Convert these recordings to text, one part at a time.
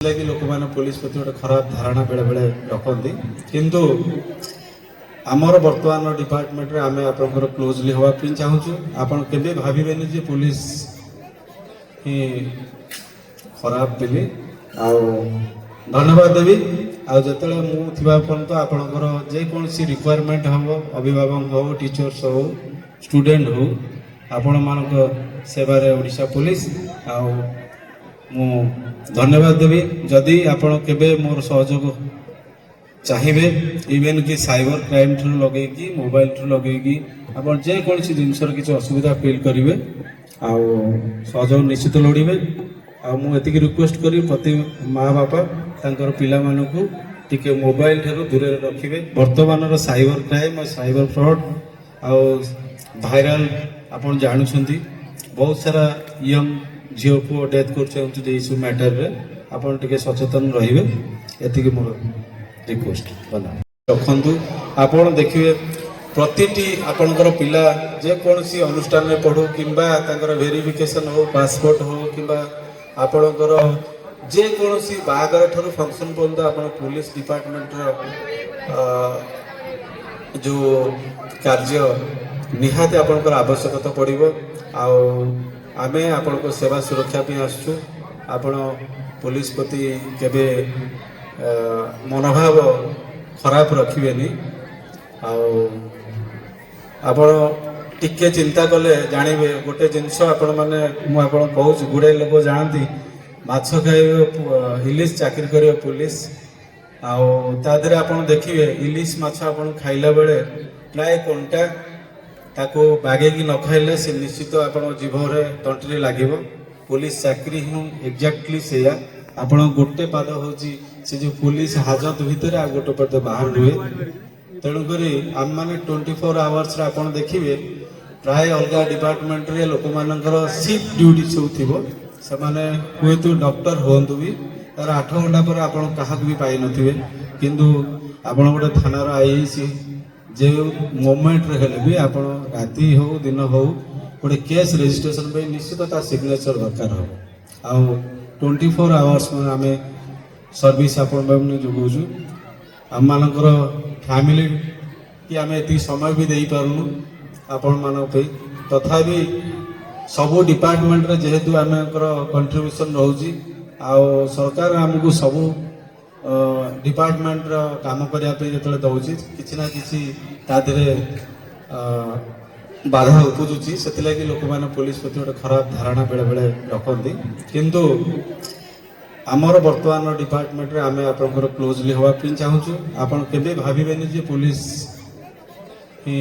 कि लोक मैंने पुलिस प्रति गोटे खराब धारणा बेले बेले रखती किंतु आमर बर्तमान डिपार्टमेंट रे आमे आपनकर क्लोजली होवापी चाहूँ आपन केबे भाबिबेनि जे पुलिस ही खराब पिली आउ धन्यवाद देवी आउ जतले मु थिबा पर्यंत आपनकर जे कोनसी रिक्वायरमेंट हो अभिभावक हो टीचर्स हो स्टूडेंट हो आपण मानक सेवारे ओडिशा पुलिस आउ मु धन्यवाद देवी जदि आपण केबे मोर सहयोग चाहिए इवेन कि साइबर क्राइम ठू लगे कि मोबाइल ठू लगे कि आपण जे कोनसी जिनसर किसी असुविधा फील करेंगे आउ सहयोग निश्चित लोड़े आ मु एतिक रिक्वेस्ट करी प्रति माँ बापा तांकर पिला मानकु टिके मोबाइल ठारू दूरे रखिबे वर्तमान साइबर क्राइम और साइबर फ्रॉड आउ भाइराल आपण जानुछंती बहुत सारा यंग झील पुओ डेथ कर मैटर रे आपण टिके सचेतन रहिबे एतिक मोर रिक्वेस्ट बना रखंतु आपण देखिए प्रतिटी आपणकर पिला जे कोनसी अनुष्ठान में पढ़ू किंबा तांकर वेरिफिकेशन हो पासपोर्ट हो किंबा आपणकर जे कोनसी बाहागर ठरू फंक्शन पर्यंत आपण पुलिस डिपार्टमेंट जो कार्य निहाती आपणकर आवश्यकता पड़िबो आउ आमे आपण को सेवा सुरक्षा पे आसु आपण पुलिस प्रति केबे मनोभाव खराब रखिबेनी आपण टिके चिंता कले जानिबे गोटे जिनस आपण माने मु आपण कहूँ गुड़े लोक जानती माछ खाइबे इलिश चाकरी करियो पुलिस आदि आपण देखिए इलिश माछ आपण खाइला बेले प्राय कंटा ताको बागेकी न खाइले से निश्चित आपण जीभरे तंट्री लागिबो पुलिस चाकरी हूँ एक्जाक्टली सेया आपण गोटे पाद होची से जो पुलिस हाजत भितर आ गोटे पाद बाहर रुए तेणुक आम मैंने 24 आवर्स आपण देखिए प्राय अलग डिपार्टमेंट रे लोक मानकर शिफ्ट ड्यूटी सब थी से हुए तो डॉक्टर हूँ भी तार 8 घंटा पर आपण क्या भी पाई नथिबे किंतु आपण गोटे थानार आईसी जे मोमेंट रे हेले भी आपण राति हो दिन हो गोटे केस रजिस्ट्रेशन पे निश्चित ता सिग्नेचर दरकार हो आउ 24 आवर्स में आम सर्विस आपण जोगौछु आम मानकर फैमिली कि आम ये समय भी दे पारूँ आपण मान तथापि सबू डिपार्टमेंट रे जेहेतु आम कंट्रीब्यूशन रोची आउ सरकार आमको सबू डिपार्टमेंट काम करने जो दौर कि ना कि बाधा उपजुची से लोक मैंने पुलिस प्रति गोटे खराब धारणा बेले बेले रखती किंतु आमर बर्तमान डिपार्टमेंट रे आमे आपनकर क्लोजली होवापी चाहूँ आपन केबे भाबिबेनि जे पुलिस ही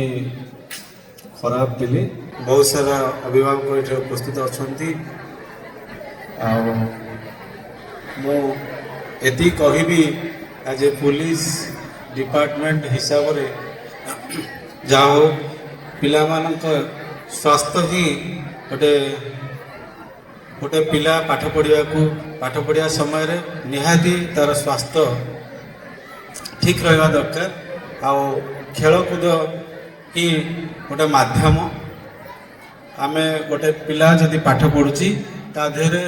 खराब पिली बहुत सारा अभिभावक उपस्थित अच्छा एति कहबी एज ए पुलिस डिपार्टमेंट हिसाब से जाओ पिला मानक स्वास्थ्य ही गोटे गोटे पिला पाठ पढ़िया समय रे निहाती तार स्वास्थ्य ठीक रहा दरकार आउ खेलकूद ही गोटे माध्यम आमे गोटे पिला जदि पाठ पढ़ुची ता देहरे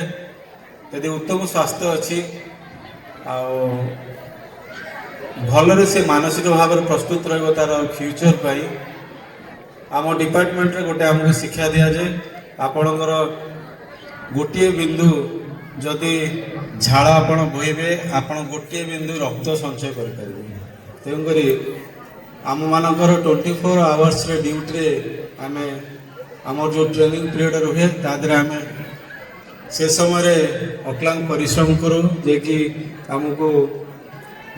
यदि उत्तम स्वास्थ्य अच्छी भलरे से मानसिक भाव में प्रस्तुत रहिबो तार फ्यूचर पाई आम डिपार्टमेंट रे गोटे आमको शिक्षा दिया जाए आपणकर गोटे बिंदु जदि झाड़ आपण बोइबे आपण गोटे बिंदु रक्त संचय करें तेणुक आम मानकर 24 आवर्स रे ड्यूटी रे आमे आमर जो ट्रेनिंग पीरियड रुहे तादरे आमे से समय अक्लांत परिश्रम करूँ जे कि आमको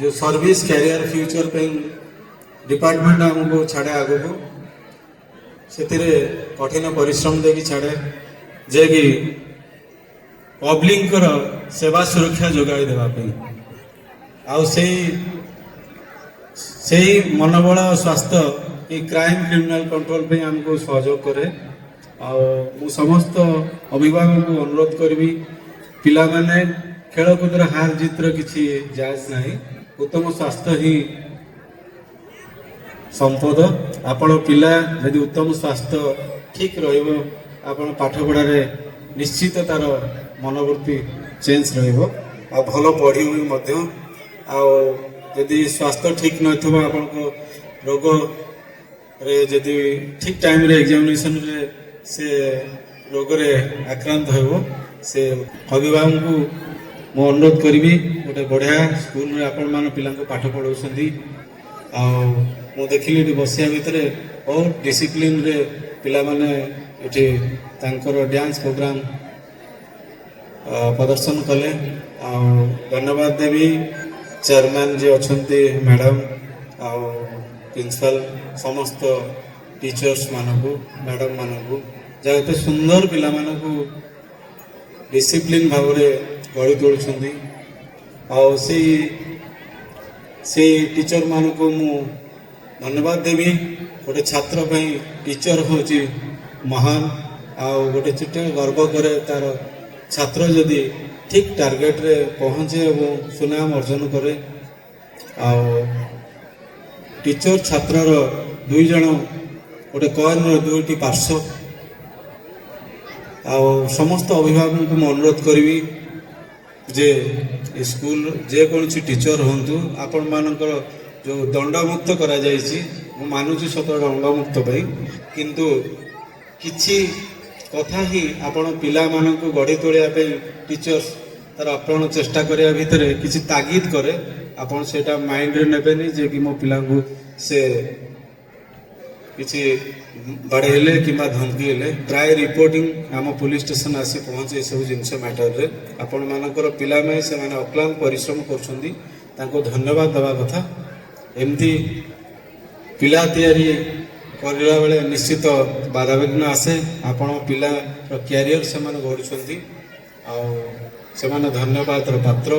जो सर्विस कैरियर फ्यूचर पे डिपार्टमेंट आमको छाड़े आगको से कठिन परिश्रम देखी छाड़े जे कि पब्लिक सेवा सुरक्षा जोगाई देवाई आउ से मनोबल स्वास्थ्य ये क्राइम क्रिमिनल कंट्रोल पे आमको सहयोग करे मु समस्त अभिभावक को अनुरोध करी पिला माने खेलकूद हार जीतर किसी जायज नहीं उत्तम स्वास्थ्य ही संपद आपण पिला यदि उत्तम स्वास्थ्य ठीक रहा पाठ पढ़ारे निश्चित तार मनोवृत्ति चेंज रहिबो ଆଉ ଭଲ ପଢ଼ିବି ମଧ୍ୟ। ଆଉ ଯଦି ସ୍ୱାସ୍ଥ୍ୟ ଠିକ୍ ନଥିବ ଆପଣଙ୍କ ରୋଗରେ ଯଦି ଠିକ୍ ଟାଇମ୍ରେ ଏକ୍ଜାମିନେସନ୍ରେ ସେ ରୋଗରେ ଆକ୍ରାନ୍ତ ହେବ, ସେ ଅଭିଭାବକଙ୍କୁ ମୁଁ ଅନୁରୋଧ କରିବି ଗୋଟେ ବଢ଼ିଆ ସ୍କୁଲରେ ଆପଣମାନେ ପିଲାଙ୍କୁ ପାଠ ପଢ଼ାଉଛନ୍ତି। ଆଉ ମୁଁ ଦେଖିଲି ଏଠି ବସିବା ଭିତରେ ବହୁତ ଡିସିପ୍ଲିନ୍ରେ ପିଲାମାନେ ଏଠି ତାଙ୍କର ଡ୍ୟାନ୍ସ ପ୍ରୋଗ୍ରାମ ପ୍ରଦର୍ଶନ କଲେ। ଆଉ ଧନ୍ୟବାଦ ଦେବି ଚେୟାରମ୍ୟାନ୍ ଯିଏ ଅଛନ୍ତି ମ୍ୟାଡ଼ାମ୍, ଆଉ ପ୍ରିନ୍ସିପାଲ, ସମସ୍ତ ଟିଚର୍ସ ମାନଙ୍କୁ, ମ୍ୟାଡ଼ାମ୍ ମାନଙ୍କୁ, ଯାହା ଏତେ ସୁନ୍ଦର ପିଲାମାନଙ୍କୁ ଡିସିପ୍ଲିନ୍ ଭାବରେ ଗଢ଼ି ତୋଳୁଛନ୍ତି। ଆଉ ସେଇ ଟିଚର ମାନଙ୍କୁ ମୁଁ ଧନ୍ୟବାଦ ଦେବି। ଗୋଟେ ଛାତ୍ର ପାଇଁ ଟିଚର ହେଉଛି ମହାନ। ଆଉ ଗୋଟେ ଟିଚର ଗର୍ବ କରେ ତାର ଛାତ୍ର ଯଦି ଠିକ୍ ଟାର୍ଗେଟରେ ପହଞ୍ଚେ ଏବଂ ସୁନାମ ଅର୍ଜନ କରେ। ଆଉ ଟିଚର ଛାତ୍ରର ଦୁଇ ଜଣ ଗୋଟେ କଏନ୍ର ଦୁଇଟି ପାର୍ଶ୍ୱ। ଆଉ ସମସ୍ତ ଅଭିଭାବକଙ୍କୁ ମୁଁ ଅନୁରୋଧ କରିବି ଯେ ସ୍କୁଲ ଯେକୌଣସି ଟିଚର ହୁଅନ୍ତୁ, ଆପଣମାନଙ୍କର ଯେଉଁ ଦଣ୍ଡମୁକ୍ତ କରାଯାଇଛି, ମୁଁ ମାନୁଛି ସତ ଦଣ୍ଡମୁକ୍ତ ପାଇଁ, କିନ୍ତୁ କିଛି କଥା ହିଁ ଆପଣ ପିଲାମାନଙ୍କୁ ଗଢ଼ି ତୋଳିବା ପାଇଁ ଟିଚର୍ସ ତାର ଆପ୍ରାଣ ଚେଷ୍ଟା କରିବା ଭିତରେ କିଛି ତାଗିଦ କରେ, ଆପଣ ସେଇଟା ମାଇଣ୍ଡରେ ନେବେନି ଯେ କି ମୋ ପିଲାଙ୍କୁ ସେ କିଛି ବାଡ଼େଇଲେ କିମ୍ବା ଧମକି ହେଲେ। ପ୍ରାୟ ରିପୋର୍ଟିଂ ଆମ ପୋଲିସ ଷ୍ଟେସନ ଆସି ପହଞ୍ଚେ ଏସବୁ ଜିନିଷ ମ୍ୟାଟରରେ। ଆପଣମାନଙ୍କର ପିଲାମାନେ ସେମାନେ ଅକ୍ଲାନ୍ତ ପରିଶ୍ରମ କରୁଛନ୍ତି, ତାଙ୍କୁ ଧନ୍ୟବାଦ ଦେବା କଥା। ଏମିତି ପିଲା ତିଆରି କରିଲା ବେଳେ ନିଶ୍ଚିତ ବାଧାବିଘ୍ନ ଆସେ। ଆପଣ ପିଲାର କ୍ୟାରିୟର ସେମାନେ ଗଢ଼ୁଛନ୍ତି, ଆଉ ସେମାନେ ଧନ୍ୟବାଦର ପାତ୍ର।